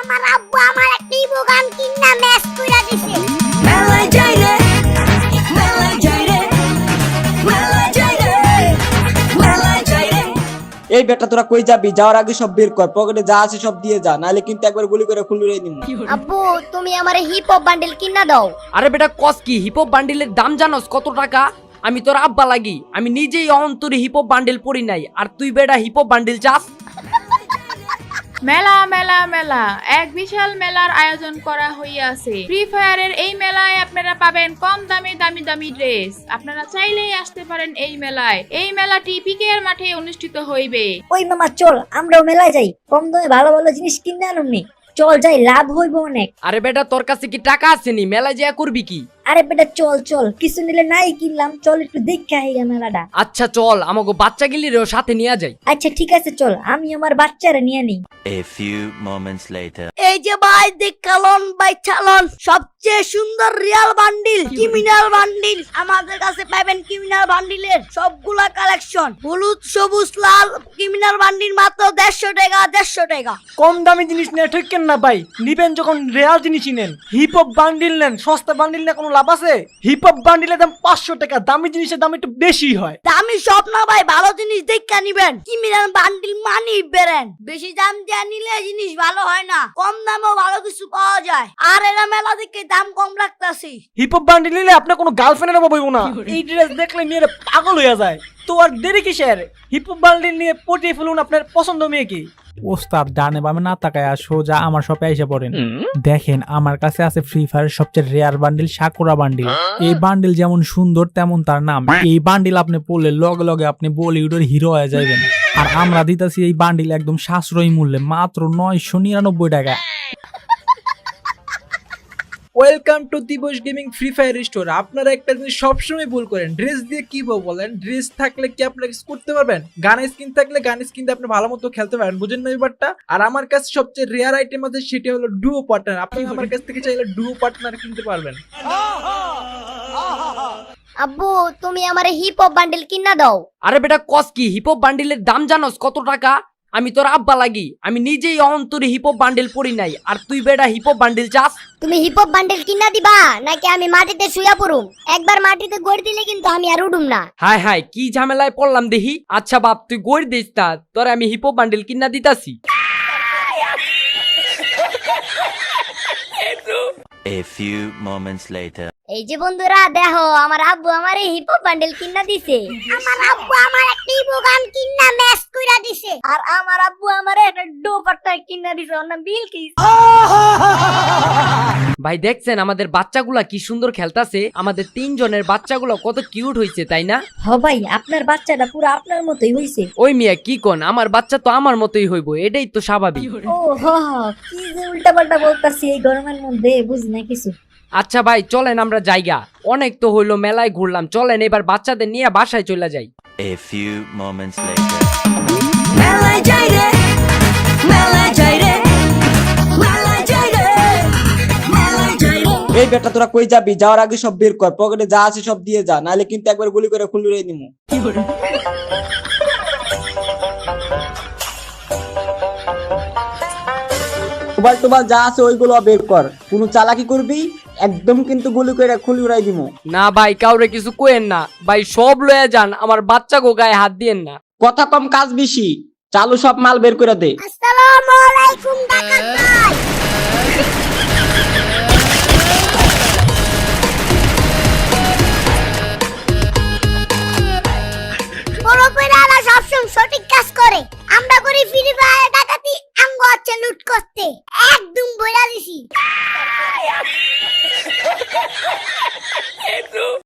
আমার আব্বু আমার একটা ইবো গান কিনা ম্যাচ কইরা দিছে। মেলায় যাই রে, মেলায় যাই রে, মেলায় যাই রে, মেলায় যাই রে। এই বেটা তোরা কই যাবি? যাওয়ার আগে সব বের কর, পকেটে যা আছে সব দিয়ে যা, নাহলে কিন্তু একবার গুলি করে খুলুরাই দিমু। আব্বু তুমি আমারে হিপ হপ বান্ডেল কিনা দাও। আরে বেটা কস কি? হিপহপ বান্ডিলের দাম জানোস কত টাকা? আমি তোর আব্বা লাগি, আমি নিজেই অন্তরে হিপহপ বান্ডিল পড়ি নাই, আর তুই বেটা হিপহপ বান্ডিল চাস? মেলা মেলা মেলা, এক বিশাল মেলার আয়োজন করা হইয়াছে। ফ্রি ফায়ারের এই মেলায় আপনারা পাবেন কম দামে দামি দামি ড্রেস। আপনারা চাইলেই আসতে পারেন এই মেলায়। এই মেলাটি পিকেআর মাঠে অনুষ্ঠিত হইবে। ওই মামা চল আমরাও মেলায় যাই, কম দামে ভালো ভালো জিনিস কিনে আনুনি। চল যাই, লাভ হইব অনেক। আরে বেটা তোর কাছে কি টাকা আছে নি? মেলায় যা করবি কি? আরে বেটা চল চল, কিছু নিলে নাই কিনলাম, চল একটু দেখা আইগা মেলাটা। আচ্ছা চল, আমাকে বাচ্চা গিলিরেও সাথে নিয়ে যাই। আচ্ছা ঠিক আছে চল, আমি আমার বাচ্চারা নিয়ে নিই। A few moments later. এই যে ভাই দেখালন ভাই চালন, সবচেয়ে সুন্দর রিয়াল বান্ডিল, ক্রিমিনাল বান্ডিল। আমাদের কাছে পাবেন ক্রিমিনাল বান্ডিলের সবগুলা কালেকশন। হলুদ সবুজ লাল ক্রিমিনাল বান্ডিল মাত্র 150 টাকা, 150 টাকা। কম দামি জিনিস নিয়ে ঠকেন না ভাই, নিবেন যখন রেয়াল জিনিসই নেন। হিপ হপ বান্ডিল নেন, সস্তা বান্ডিল নিয়ে কোনো লাভ আছে? হিপ হপ বান্ডিলের দাম 500 টাকা, দামি জিনিসের দাম একটু বেশি হয়। দামি সব না ভাই, ভালো জিনিস দেখা নিবেন। ক্রিমিনাল বান্ডিল মানি বেরেন, বেশি দাম দিয়ে নিলে জিনিস ভালো হয় না, কম দামেও ভালো কিছু পাওয়া যায়। আর এরা মেলা থেকে দাম কম রাখতাছি। হিপ হপ বান্ডিল নিলে আপনার কোনো গার্লফ্রেন্ডের অভাব হইব না। এই ড্রেস দেখলে মেয়েরা পাগল হইয়া যায়। তো আর দেরি কিসের? হিপ হপ বান্ডিল নিয়ে পটিয়ে ফেলুন আপনার পছন্দ মেয়েকে। ওস্তাদ ডানে বামে না তাকায় আর সোজা আমার শপে এসে পড়েন। দেখেন আমার কাছে আছে ফ্রি ফায়ারের সবচেয়ে রেয়ার বান্ডিল সাকুরা বান্ডিল। এই বান্ডিল যেমন সুন্দর তেমন তার নাম। এই বান্ডিল আপনি পড়লে লগে লগে আপনি বলিউডের হিরো হয়ে যাবেন। আর আমরা দিতেছি এই বান্ডিল একদম সাশ্রয়ী মূল্যে, মাত্র 999 টাকা। ওয়েলকাম টু দিবস গেমিং ফ্রি ফায়ার স্টোর। আপনারা একটা জিনিস সবসময় ভুল করেন, ড্রেস দিয়ে কি বলেন? ড্রেস থাকলে কি আপনারা কিছু করতে পারবেন? গান স্কিন থাকলে গান স্কিন দিয়ে আপনি ভালো মতো খেলতে পারেন, বুঝেন না ব্যাপারটা? আর আমার কাছে সবচেয়ে রেয়ার আইটেম আছে, সেটা হলো ডুও পার্টনার। আপনি আমার কাছ থেকে চাইলে ডুও পার্টনার কিনতে পারবেন। আব্বু তুমি আমারে হিপ হপ বান্ডেল কিনা দাও। আরে বেটা কস কি? হিপহপ বান্ডিলের দাম জানোস কত টাকা? আমি তোর আব্বা লাগি, আমি নিজেই অন্তরে হিপহপ বান্ডিল পড়ি নাই, আর তুই বেটা হিপহপ বান্ডিল চাস? তুমি হিপ হপ বান্ডেল কিনা দিবা নাকি আমি মাটিতে শুয়া পড়ুম? একবার মাটিতে গড় দিলে কিন্তু আমি আর উঠুম না। হায় হায় কি ঝামেলায় পড়লাম দেখি। আচ্ছা বাপ তুই গড় দিস না, তোর আমি হিপহপ বান্ডিল কিনা দিতাছি। A few moments later. এই যে বন্ধুরা দেখো, আমার আব্বু আমারে হিপ হপ বান্ডেল কিনা দিছে। আমার আব্বু আমার একটা ইবো গান কিনা ম্যাচ কইরা দিছে। আর আমার আব্বু আমারে একটা ডো পার্টনার কিনে দিছে, ওর নাম বিলকিস। ভাই দেখছেন আমাদের বাচ্চাগুলা কি সুন্দর খেলতাছে? আমাদের 3 জনের বাচ্চাগুলো কত কিউট হইছে তাই না? হ ভাই আপনার বাচ্চাটা পুরো আপনার মতোই হইছে। ওই মিয়া কি কোন, আমার বাচ্চা তো আমার মতোই হইব, এটাই তো স্বাভাবিক। ও হ কি যে উল্টাপাল্টা বলতাছি এই গরমের মধ্যে, বুঝি না কিছু। আচ্ছা ভাই চলেন আমরা জায়গা, অনেক তো হইলো মেলায় ঘুরলাম, চলেন এবার বাচ্চাদের নিয়ে বাসায় চলে যাই। A few moments later. মেলায় যাই রে, মেলায় যাই রে, মেলায় যাই রে, মেলায় যাই রে। এই বেটা তোরা কই যাবি? যাওয়ার আগে সব বের কর, পকেটে যা আছে সব দিয়ে যা, নাহলে কিন্তু একবার গুলি করে খুলুরাই দিমু। মোবাইল টোবাইল যা আছে ওইগুলো বের কর, কোনো চালাকি করবি একদম কিন্তু গুলি করে খুলুরাই দিমু। না ভাই কাউরে কিছু কোয়েন না ভাই, সব লয়ে যান, আমার বাচ্চা গো গায়ে হাত দিয়েন না। কথা কম কাজ বেশি, চালু সব মাল বের করে দে। আসসালামু আলাইকুম ডাকাত ভাই। বড় কইরালা সবসময় সঠিক কাজ করে। আমরা করি ফ্রি ফায়ার ডাকাতি, আমগো আছে লুট করতে। একদম বইরা দিছি।